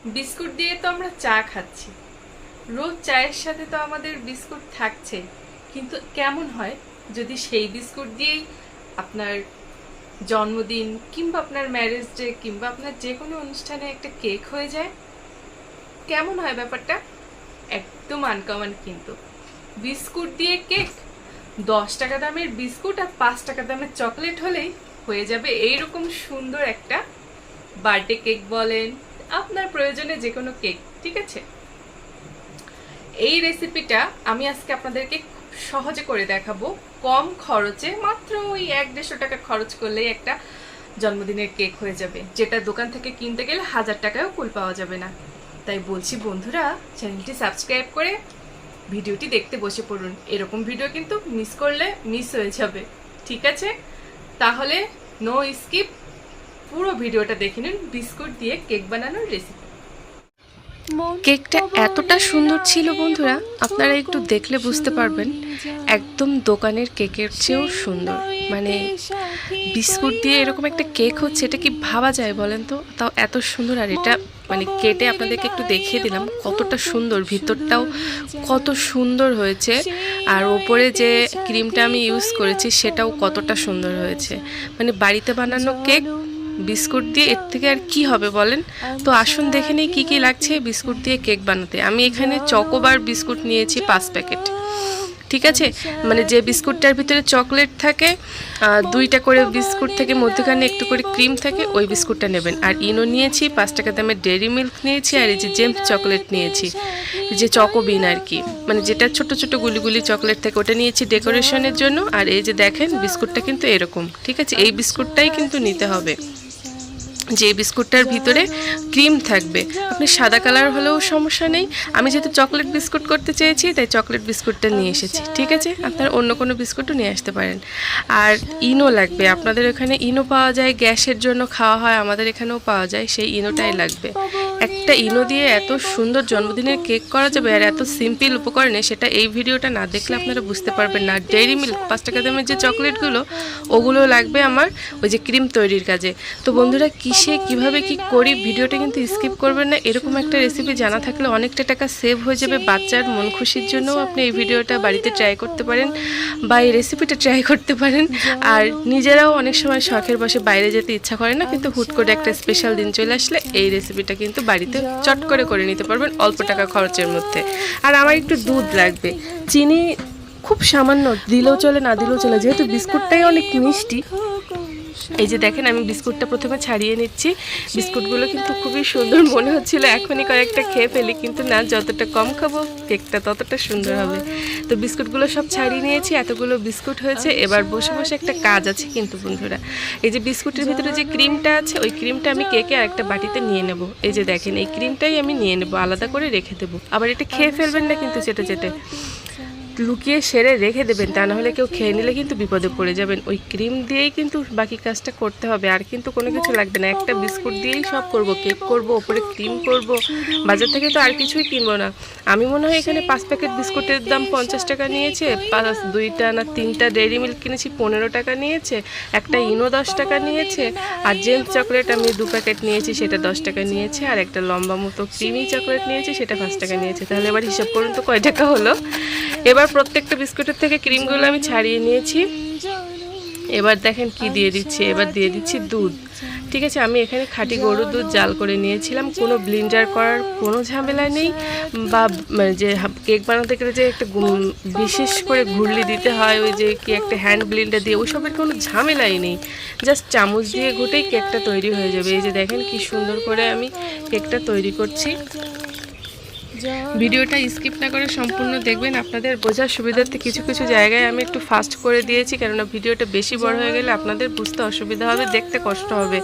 Biscuit দিয়ে তো আমরা চা খাচ্ছি, রোজ চায়ের সাথে তো আমাদের বিস্কুট থাকছে। কিন্তু কেমন হয় যদি সেই বিস্কুট দিয়েই আপনার জন্মদিন কিংবা আপনার ম্যারেজ ডে কিংবা আপনার যে কোনো অনুষ্ঠানে একটা কেক হয়ে যায়? কেমন হয় ব্যাপারটা? একদম আনকমন কিন্তু। বিস্কুট দিয়ে কেক, 10 টাকা দামের বিস্কুট আর 5 টাকা দামের চকলেট হলেই হয়ে যাবে এইরকম সুন্দর একটা বার্থডে কেক বলেন, আপনার প্রয়োজনে যে কোনো কেক। ঠিক আছে, এই রেসিপিটা আমি আজকে আপনাদেরকে খুব সহজে করে দেখাবো, কম খরচে, মাত্র ওই 1-150 টাকা খরচ করলেই একটা জন্মদিনের কেক হয়ে যাবে, যেটা দোকান থেকে কিনতে গেলে 1000 টাকায়ও কুল পাওয়া যাবে না। তাই বলছি বন্ধুরা, চ্যানেলটি সাবস্ক্রাইব করে ভিডিওটি দেখতে বসে পড়ুন। এরকম ভিডিও কিন্তু মিস করলে মিস হয়ে যাবে। ঠিক আছে, তাহলে নো স্কিপ, পুরো ভিডিওটা দেখে নিন বিস্কুট দিয়ে কেক বানানোর রেসিপি। কেকটা এতটা সুন্দর ছিল বন্ধুরা, আপনারা একটু দেখলে বুঝতে পারবেন একদম দোকানের কেকের চেয়েও সুন্দর। মানে বিস্কুট দিয়ে এরকম একটা কেক হচ্ছে, এটা কি ভাবা যায় বলেন তো? তাও এত সুন্দর। আর এটা মানে কেটে আপনাদেরকে একটু দেখিয়ে দিলাম কতটা সুন্দর, ভিতরটাও কত সুন্দর হয়েছে। আর ওপরে যে ক্রিমটা আমি ইউজ করেছি সেটাও কতটা সুন্দর হয়েছে। মানে বাড়িতে বানানো কেক বিস্কুট দিয়ে, এর থেকে আর কি হবে বলেন? তো আসুন দেখে নিই কী কী লাগছে বিস্কুট দিয়ে কেক বানাতে। আমি এখানে চকোবার বিস্কুট নিয়েছি 5 প্যাকেট। ঠিক আছে, মানে যে বিস্কুটটার ভিতরে চকলেট থাকে, 2টা করে বিস্কুট থেকে মধ্যখানে একটু করে ক্রিম থাকে, ওই বিস্কুটটা নেবেন। আর ইনো নিয়েছি, 5 টাকা দামের ডেয়ারি মিল্ক নিয়েছি, আর এই যে জেমস চকলেট নিয়েছি, যে চকোবিন আর কি, মানে যেটা ছোট ছোট গুলি চকলেট থাকে, ওটা নিয়েছি ডেকোরেশনের জন্য। আর এই যে দেখেন বিস্কুটটা কিন্তু এরকম। ঠিক আছে, এই বিস্কুটটাই কিন্তু নিতে হবে, যে বিস্কুটটার ভিতরে ক্রিম থাকবে। আপনি সাদা কালার হলেও সমস্যা নেই, আমি যেহেতু চকলেট বিস্কুট করতে চেয়েছি তাই চকলেট বিস্কুটটা নিয়ে এসেছি। ঠিক আছে, আপনারা অন্য কোনো বিস্কুটও নিয়ে আসতে পারেন। আর ইনো লাগবে, আপনাদের এখানে ইনো পাওয়া যায়, গ্যাসের জন্য খাওয়া হয়, আমাদের এখানেও পাওয়া যায়, সেই ইনোটাই লাগবে। একটা ইনো দিয়ে এত সুন্দর জন্মদিনের কেক করা যাবে, আর এত সিম্পল উপকরণে, সেটা এই ভিডিওটা না দেখলে আপনারা বুঝতে পারবেন না। ডেইরি মিল্ক 5 টাকা দামের যে চকলেটগুলো, ওগুলো লাগবে আমার ওই যে ক্রিম তৈরির কাজে। তো বন্ধুরা, কিভাবে কি করি ভিডিওটা কিন্তু স্কিপ করবেন না। এরকম একটা রেসিপি জানা থাকলে অনেকটা টাকা সেভ হয়ে যাবে। বাচ্চার মন খুশির জন্যও আপনি এই ভিডিওটা বাড়িতে ট্রাই করতে পারেন, বা এই রেসিপিটা ট্রাই করতে পারেন। আর নিজেরাও অনেক সময় শখের বসে বাইরে যেতে ইচ্ছা করে না, কিন্তু হুট করে একটা স্পেশাল দিন চলে আসলে এই রেসিপিটা কিন্তু বাড়িতে চট করে নিতে পারবেন অল্প টাকা খরচের মধ্যে। আর আমার একটু দুধ লাগবে, চিনি খুব সামান্য, দিলেও চলে না দিলেও চলে, যেহেতু বিস্কুটটাই অনেক মিষ্টি। এই যে দেখেন, আমি বিস্কুটটা প্রথমে ছাড়িয়ে নিচ্ছি। বিস্কুটগুলো কিন্তু খুবই সুন্দর মনে হচ্ছিল, এখনই কয়েকটা খেয়ে ফেলি, কিন্তু না, যতটা কম খাবো কেকটা ততটা সুন্দর হবে। তো বিস্কুটগুলো সব ছাড়িয়ে নিয়েছি, এতগুলো বিস্কুট হয়েছে। এবার বসে বসে একটা কাজ আছে কিন্তু বন্ধুরা, এই যে বিস্কুটের ভিতরে যে ক্রিমটা আছে, ওই ক্রিমটা আমি কেকে আর একটা বাটিতে নিয়ে নেব। এই যে দেখেন, এই ক্রিমটাই আমি নিয়ে নেব, আলাদা করে রেখে দেবো। আবার এটা খেয়ে ফেলবেন না কিন্তু, চেটে লুকিয়ে সেরে রেখে দেবেন, তা নাহলে কেউ খেয়ে নিলে কিন্তু বিপদে পড়ে যাবেন। ওই ক্রিম দিয়েই কিন্তু বাকি কাজটা করতে হবে, আর কিন্তু কোনো কিছু লাগবে না। একটা বিস্কুট দিয়েই সব করব, কেক করব, ওপরে ক্রিম করব, বাজার থেকে তো আর কিছুই কিনবো না। আমি মনে হয় এখানে 5 প্যাকেট বিস্কুটের দাম 50 টাকা নিয়েছে, 2টা না 3টা ডেইরি মিল্ক কিনেছি 15 টাকা নিয়েছে, একটা ইনো 10 টাকা নিয়েছে, আর জেমস চকলেট আমি 2 প্যাকেট নিয়েছি, সেটা 10 টাকা নিয়েছে, আর একটা লম্বা মতো ক্রিমি চকলেট নিয়েছি, সেটা 5 টাকা নিয়েছে। তাহলে এবার হিসাব করুন তো কয় টাকা হলো। এবার প্রত্যেকটা বিস্কুটের থেকে ক্রিমগুলো আমি ছাড়িয়ে নিয়েছি। এবার দেখেন কি দিয়ে দিচ্ছি, এবার দিয়ে দিচ্ছি দুধ। ঠিক আছে, আমি এখানে খাঁটি গরুর দুধ জাল করে নিয়েছিলাম, কোনো ব্লেন্ডার করার কোনো ঝামেলা নেই, বা যে কেক বানাতে গেলে যে একটা বিশেষ করে ঘুরলি দিতে হয়, ওই যে কি একটা হ্যান্ড ব্লেন্ডার দিয়ে, ওইসবের কোনো ঝামেলাই নেই। জাস্ট চামচ দিয়ে ঘুটেই কেকটা তৈরি হয়ে যাবে। এই যে দেখেন কি সুন্দর করে আমি কেকটা তৈরি করছি। ভিডিওটা স্কিপ না করে সম্পূর্ণ দেখবেন, আপনাদের বোঝার সুবিধার্থে কিছু কিছু জায়গায় আমি একটু ফাস্ট করে দিয়েছি, কেননা ভিডিওটা বেশি বড় হয়ে গেলে আপনাদের বুঝতে অসুবিধা হবে, দেখতে কষ্ট হবে।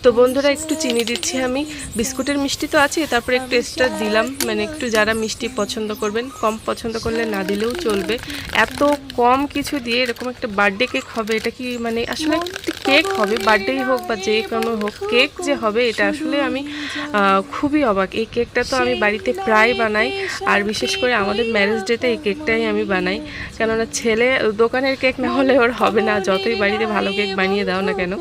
তো বন্ধুরা, একটু চিনি দিচ্ছি আমি, বিস্কুটের মিষ্টি তো আছে, তারপরে একটু এক্সট্রা দিলাম, মানে একটু যারা মিষ্টি পছন্দ করবেন, কম পছন্দ করলে না দিলেও চলবে। এত কম কিছু দিয়ে এরকম একটা বার্থডে কেক হবে, এটা কি মানে আসলে একটি কেক হবে, বার্থডেই হোক বা যে কোনো হোক, কেক যে হবে এটা আসলে আমি খুবই অবাক। এই কেকটা তো আমি বাড়িতে প্রায় বানাই, আর বিশেষ করে আমাদের ম্যারেজ ডেতে এই কেকটাই আমি বানাই। কেননা ছেলে দোকানের কেক না হলে ওর হবে না, যতই বাড়িতে ভালো কেক বানিয়ে দাও না কেন।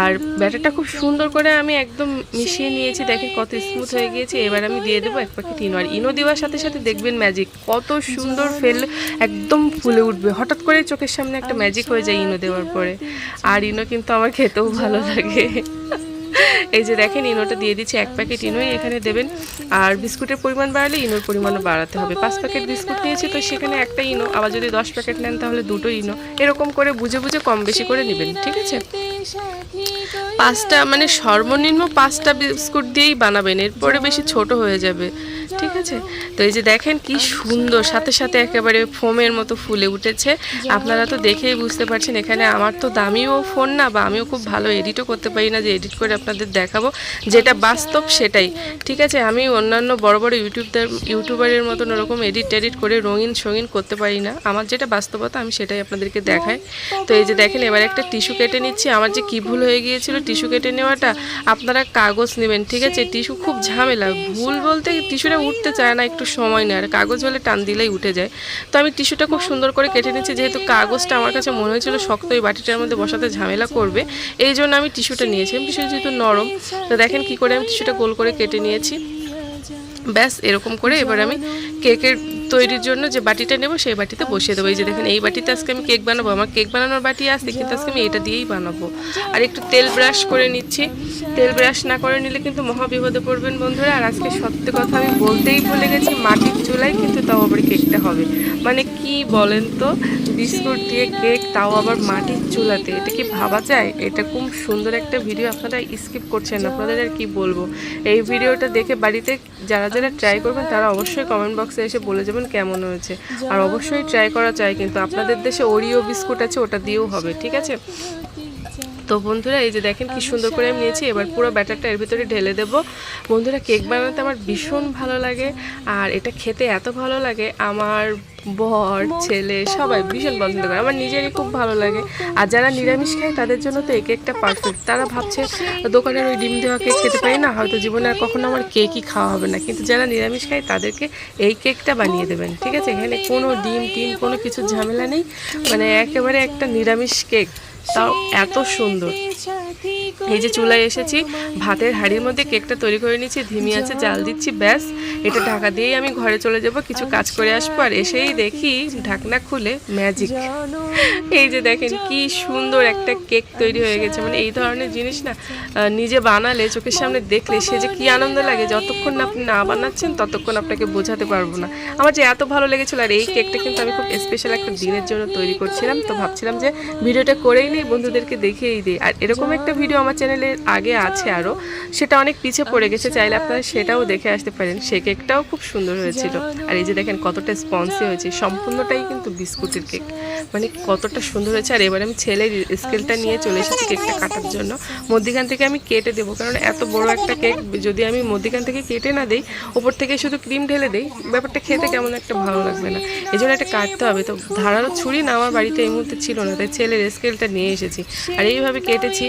আর ব্যাটারটা খুব সুন্দর করে আমি একদম মিশিয়ে নিয়েছি, দেখেন কত স্মুথ হয়ে গিয়েছে। এবার আমি দিয়ে দেবো 1 প্যাকেট ইনো, আর ইনো দেওয়ার সাথে সাথে দেখবেন ম্যাজিক, কত সুন্দর একদম ফুলে উঠবে। হঠাৎ করে চোখের সামনে একটা ম্যাজিক হয়ে যায় ইনো দেওয়ার পরে। আর ইনো কিন্তু আমার খেতেও ভালো লাগে। এই যে দেখেন ইনোটা দিয়ে দিচ্ছি, 1 প্যাকেট ইনোই এখানে দেবেন। আর বিস্কুটের পরিমাণ বাড়ালে ইনোর পরিমাণও বাড়াতে হবে। 5 প্যাকেট বিস্কুট নিয়েছি, তো সেখানে একটা ইনো, আবার যদি 10 প্যাকেট নেন তাহলে 2টো ইনো, এরকম করে বুঝে বুঝে কম বেশি করে নেবেন, ঠিক আছে। 5টা মানে সর্বনিম্ন 5টা বিস্কুট দিয়েই বানাবেন, এরপরে বেশি ছোট হয়ে যাবে, ঠিক আছে। তো এই যে দেখেন কি সুন্দর, সাথে সাথে একেবারে ফোমের মতো ফুলে উঠেছে। আপনারা তো দেখেই বুঝতে পারছেন, এখানে আমার তো দামিও ফোন না, বা আমিও খুব ভালো এডিটও করতে পারি না যে এডিট করে আপনাদের দেখাবো, যেটা বাস্তব সেটাই, ঠিক আছে। আমি অন্যান্য বড় বড় ইউটিউবারের মতন ওরকম এডিট করে রঙিন সঙিন করতে পারি না। আমার যেটা বাস্তবতা আমি সেটাই আপনাদেরকে দেখাই। তো এই যে দেখেন এবার একটা টিস্যু কেটে নিচ্ছি। আমার যে কি ভুল হয়ে গিয়েছিল টিস্যু কেটে নেওয়াটা, আপনারা কাগজ নেবেন, ঠিক আছে। টিস্যু খুব ঝামেলা, ভুল বলতে টিস্যুটা উঠতে চায় না, একটু সময় নেয়, আর কাগজ হলে টান দিলেই উঠে যায়। তো আমি টিস্যুটা খুব সুন্দর করে কেটে নিচ্ছি, যেহেতু কাগজটা আমার কাছে মনে হয়েছিল শক্ত, এই বাটিটার মধ্যে বসাতে ঝামেলা করবে, এই জন্য আমি টিস্যুটা নিয়েছি। টিস্যুটা যেহেতু নরম, তো দেখেন কি করে আমি টিস্যুটা গোল করে কেটে নিয়েছি। ব্যাস এরকম করে এবার আমি কেকের তৈরির জন্য যে বাটিটা নেব সেই বাটিতে বসিয়ে দেবো। এই যে দেখেন এই বাটিতে আজকে আমি কেক বানাবো, আমার কেক বানানোর বাটি আছে, কিন্তু আজকে আমি এটা দিয়েই বানাবো। আর একটু তেল ব্রাশ করে নিচ্ছি, তেল ব্রাশ না করে নিলে কিন্তু মহা বিপদে পড়বেন বন্ধুরা। আর আজকে সত্যি কথা আমি বলতেই ভুলে গেছি, মাটির চুলায় কিন্তু তাও আবার কেকটা হবে। মানে কি বলেন তো, বিস্কুট দিয়ে কেক, তাও আবার মাটির চুলাতে, এটা কি ভাবা যায়? এটা খুব সুন্দর একটা ভিডিও, আপনারা স্কিপ করছেন, আপনাদের আর কি বলবো। এই ভিডিওটা দেখে বাড়িতে যারা যারা ট্রাই করবেন তারা অবশ্যই কমেন্ট বক্সে এসে বলে যাবেন কেমন হয়েছে। আর অবশ্যই ট্রাই করা চাই, কিন্তু আপনাদের দেশে ওরিও বিস্কুট আছে, ওটা দিয়েও হবে, ঠিক আছে। তো বন্ধুরা এই যে দেখেন কি সুন্দর করে আমি নিয়েছি। এবার পুরো ব্যাটারটা এর ভিতরে ঢেলে দেব। বন্ধুরা কেক বানাতে আমার ভীষণ ভালো লাগে, আর এটা খেতে এত ভালো লাগে, আমার বর ছেলে সবাই ভীষণ পছন্দ করে, আমার নিজেরই খুব ভালো লাগে। আর যারা নিরামিষ খায় তাদের জন্য তো এই কেকটা পারফেক্ট। তারা ভাবছে দোকানের ওই ডিম দেওয়া কেক খেতে পারি না, হয়তো জীবনে আর কখনো আমার কেকই খাওয়া হবে না, কিন্তু যারা নিরামিষ খায় তাদেরকে এই কেকটা বানিয়ে দেবেন, ঠিক আছে। এখানে কোনো ডিম কোনো কিছু ঝামেলা নেই, মানে একেবারে একটা নিরামিষ কেক, তাও এত সুন্দর। এই যে চুলায় এসেছি, ভাতের হাঁড়ির মধ্যে কেকটা তৈরি করে নিচ্ছি, ধিমি আছে জাল দিচ্ছি। ব্যাস এটা ঢাকা দিয়েই আমি ঘরে চলে যাব, কিছু কাজ করে আসবো। আর এসেই দেখি ঢাকনা খুলে ম্যাজিক, এই যে দেখেন কি সুন্দর একটা কেক তৈরি হয়ে গেছে। মানে এই ধরনের জিনিস না নিজে বানালে, চোখের সামনে দেখলে সে যে কি আনন্দ লাগে, যতক্ষণ না আপনি না বানাচ্ছেন ততক্ষণ আপনাকে বোঝাতে পারবো না। আমার যে এত ভালো লেগেছিল। আর এই কেকটা কিন্তু আমি খুব স্পেশাল একটা দিনের জন্য তৈরি করছিলাম, তো ভাবছিলাম যে ভিডিওটা করেই নেই, বন্ধুদেরকে দেখিয়েই দিই। আর এরকম একটা ভিডিও আমার চ্যানেলে আগে আছে আরও, সেটা অনেক পিছিয়ে পড়ে গেছে, চাইলে আপনারা সেটাও দেখে আসতে পারেন। সে কেকটাও খুব সুন্দর হয়েছিল। আর এই যে দেখেন কতটা স্পঞ্জি হয়েছে, সম্পূর্ণটাই কিন্তু বিস্কুটের কেক, মানে কতটা সুন্দর হয়েছে। আর এবার আমি ছেলের স্কেলটা নিয়ে চলে এসেছি কেকটা কাটার জন্য। মধ্যিখান থেকে আমি কেটে দেবো, কারণ এত বড় একটা কেক যদি আমি মধ্যিখান থেকে কেটে না দিই, ওপর থেকে শুধু ক্রিম ঢেলে দিই, ব্যাপারটা খেতে কেমন একটা ভালো লাগবে না, এই জন্য একটা কাটতে হবে। তো ধারালো ছুরি না আমার বাড়িতে এই মুহূর্তে ছিল না, তাই ছেলের স্কেলটা নিয়ে এসেছি, আর এইভাবে কেটেছি।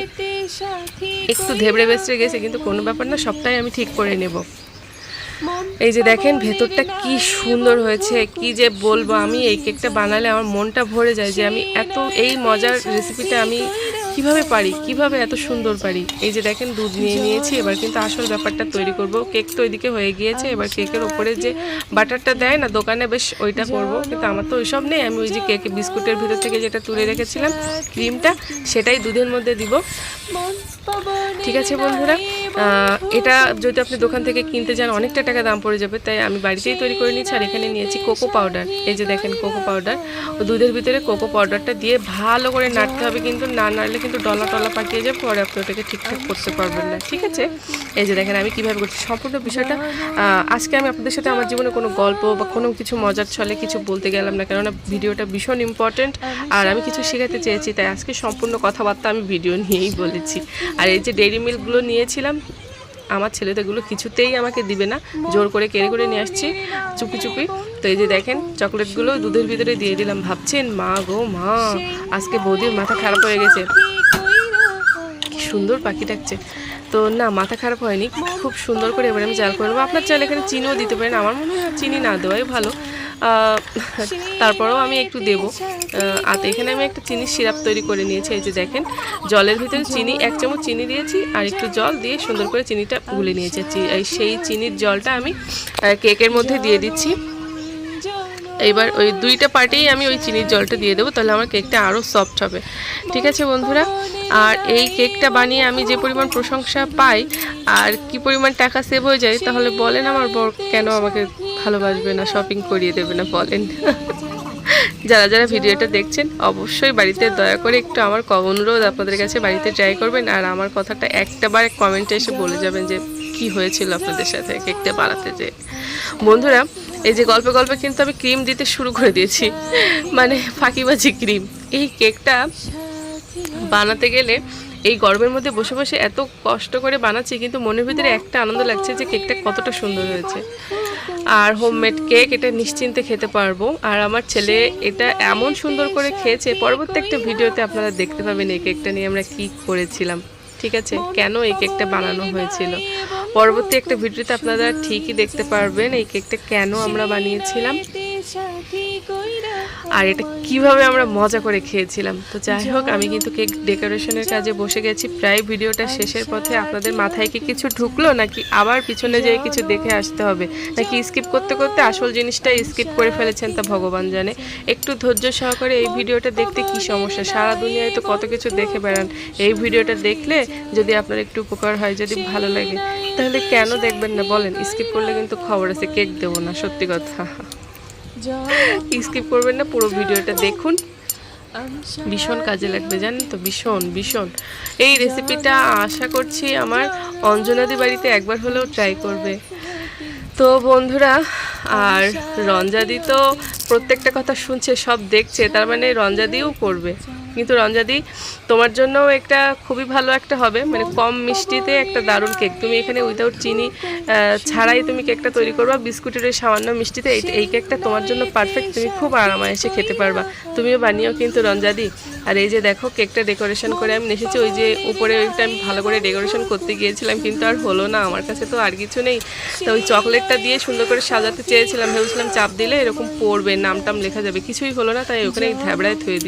একটু ধেবড়ে বেসড়ে গেছে, কিন্তু কোনো ব্যাপার না, সবটাই আমি ঠিক করে নেব। এই যে দেখেন ভেতরটা কি সুন্দর হয়েছে, কি যে বলবো। আমি এই কেকটা বানালে আমার মনটা ভরে যায় যে আমি এই মজার রেসিপিটা আমি কিভাবে পারি, কিভাবে এত সুন্দর পারি। এই যে দেখেন দুধ নিয়ে নিয়েছি, এবার কিন্তু আসল ব্যাপারটা তৈরি করব। কেক তো ওইদিকে হয়ে গিয়েছে, এবার কেকের ওপরে যে বাটারটা দেয় না দোকানে, বেশ ওইটা করবো, কিন্তু আমার তো ওইসব নেই। আমি ওই যে কেকে বিস্কুটের ভিতর থেকে যেটা তুলে রেখেছিলাম ক্রিমটা, সেটাই দুধের মধ্যে দিব, ঠিক আছে বন্ধুরা। এটা যদি আপনি দোকান থেকে কিনতে যান অনেকটা টাকা দাম পড়ে যাবে, তাই আমি বাড়িতেই তৈরি করে নিচ্ছি। আর এখানে নিয়েছি কোকো পাউডার, এই যে দেখেন কোকো পাউডার, দুধের ভিতরে কোকো পাউডারটা দিয়ে ভালো করে নাড়তে হবে, কিন্তু না নাড়লে কিন্তু ডলা পাকিয়ে যাবে, পরে আপনি ওটাকে ঠিকঠাক করতে পারবেন না, ঠিক আছে। এই যে দেখেন আমি কীভাবে করছি সম্পূর্ণ বিষয়টা। আজকে আমি আপনাদের সাথে আমার জীবনে কোনো গল্প বা কোনো কিছু মজার ছলে কিছু বলতে গেলাম না, কেননা ভিডিওটা ভীষণ ইম্পর্টেন্ট, আর আমি কিছু শেখাতে চেয়েছি, তাই আজকে সম্পূর্ণ কথাবার্তা আমি ভিডিও নিয়েই বলেছি। আর এই যে ডেইরি মিল্কগুলো নিয়েছিলাম, আমার ছেলে তো এগুলো কিছুতেই আমাকে দিবে না, জোর করে কেড়ে করে নিয়ে আসছি চুপি চুপি। তো এই যে দেখেন চকলেটগুলো দুধের ভিতরে দিয়ে দিলাম। ভাবছেন মা গো মা, আজকে বৌদির মাথা খারাপ হয়ে গেছে, কি সুন্দর পাখি ডাকছে। তো না, মাথা খারাপ হয়নি, খুব সুন্দর করে এবারে আমি জাল করে নেবো। আপনার চাইলে এখানে চিনিও দিতে পারেন, আমার মনে হয় চিনি না দেওয়াই ভালো। তারপরেও আমি একটু দেবো। আর এখানে আমি একটা চিনির সিরাপ তৈরি করে নিয়েছি। এই যে দেখেন, জলের ভিতরে চিনি 1 চামচ চিনি দিয়েছি আর একটু জল দিয়ে সুন্দর করে চিনিটা গুলে নিয়েছি। সেই চিনির জলটা আমি কেকের মধ্যে দিয়ে দিচ্ছি। এইবার ওই 2টা পার্টেই আমি ওই চিনির জলটা দিয়ে দেবো, তাহলে আমার কেকটা আরও সফট হবে। ঠিক আছে বন্ধুরা, আর এই কেকটা বানিয়ে আমি যে পরিমাণ প্রশংসা পাই আর কি পরিমাণ টাকা সেভ হয়ে যায়, তাহলে বলেন আমার বর কেন আমাকে ভালোবাসবে না, শপিং করিয়ে দেবে না বলেন। যারা যারা ভিডিওটা দেখছেন অবশ্যই বাড়িতে দয়া করে একটু আমার অনুরোধ আপনাদের কাছে বাড়িতে ট্রাই করবেন, আর আমার কথাটা একটাবার কমেন্টে এসে বলে যাবেন যে কি হয়েছিল আপনাদের সাথে কেকটা বানাতে যে। বন্ধুরা, এই যে গল্পে গল্পে কিন্তু আমি ক্রিম দিতে শুরু করে দিয়েছি, মানে ফাঁকিবাজি ক্রিম। এই কেকটা বানাতে গেলে এই গরমের মধ্যে বসে বসে এত কষ্ট করে বানাচ্ছি, কিন্তু মনের ভিতরে একটা আনন্দ লাগছে যে কেকটা কতটা সুন্দর হয়েছে। আর হোমমেড কেক, এটা নিশ্চিন্তে খেতে পারবো। আর আমার ছেলে এটা এমন সুন্দর করে খেয়েছে, পরবর্তী একটা ভিডিওতে আপনারা দেখতে পাবেন এই কেকটা নিয়ে আমরা কি করেছিলাম। ঠিক আছে, কেন এই কেকটা বানানো হয়েছিল, পরবর্তী একটা ভিডিওতে আপনারা ঠিকই দেখতে পারবেন এই কেকটা কেন আমরা বানিয়েছিলাম আর এটা কিভাবে আমরা মজা করে খেয়েছিলাম। তো যাই হোক, আমি কিন্তু কেক ডেকোরেশনের কাজে বসে গেছি, প্রায় ভিডিওটা শেষের পথে। আপনাদের মাথায় কি কিছু ঢুকলো নাকি আবার পিছনে যেয়ে কিছু দেখে আসতে হবে, নাকি স্কিপ করতে করতে আসল জিনিসটা স্কিপ করে ফেলেছেন, তা ভগবান জানে। একটু ধৈর্য সহকারে এই ভিডিওটা দেখতে কি সমস্যা, সারা দুনিয়ায় তো কত কিছু দেখে বেড়ান। এই ভিডিওটা দেখলে যদি আপনার একটু উপকার হয়, যদি ভালো লাগে, তাহলে কেন দেখবেন না বলেন। স্কিপ করলে কিন্তু খবর আছে, কেক দেবো না, সত্যি কথা। স্কিপ করবেন না, পুরো ভিডিওটা দেখুন, ভীষণ কাজে লাগবে জানেন তো, ভীষণ ভীষণ। এই রেসিপিটা আশা করছি আমার অঞ্জনাদি বাড়িতে একবার হলেও ট্রাই করবে। তো বন্ধুরা, আর রঞ্জাদি তো প্রত্যেকটা কথা শুনছে, সব দেখছে, তার মানে রঞ্জাদিও করবে। কিন্তু রঞ্জাদি, তোমার জন্যও একটা খুবই ভালো একটা হবে, মানে কম মিষ্টিতে একটা দারুণ কেক। তুমি এখানে উইদাউট চিনি ছাড়াই তুমি কেকটা তৈরি করবা, বিস্কুটের ওই সামান্য মিষ্টিতে। এই কেকটা তোমার জন্য পারফেক্ট, তুমি খুব আরামায়েসে খেতে পারবা। তুমিও বানিও কিন্তু রঞ্জাদি। আর এই যে দেখো, কেকটা ডেকোরেশন করে আমি এসেছি। ওই যে উপরে ওইটা আমি ভালো করে ডেকোরেশন করতে গিয়েছিলাম, কিন্তু আর হলো না, আমার কাছে তো আর কিছু নেই। তো ওই চকলেটটা দিয়ে সুন্দর করে সাজাতে চেয়েছিলাম, ভেবেছিলাম চাপ দিলে এরকম পড়বে, নাম টাম লেখা যাবে, কিছুই হলো না, তাই ওখানে ধ্যাবড়ায় থুয়ে দিই।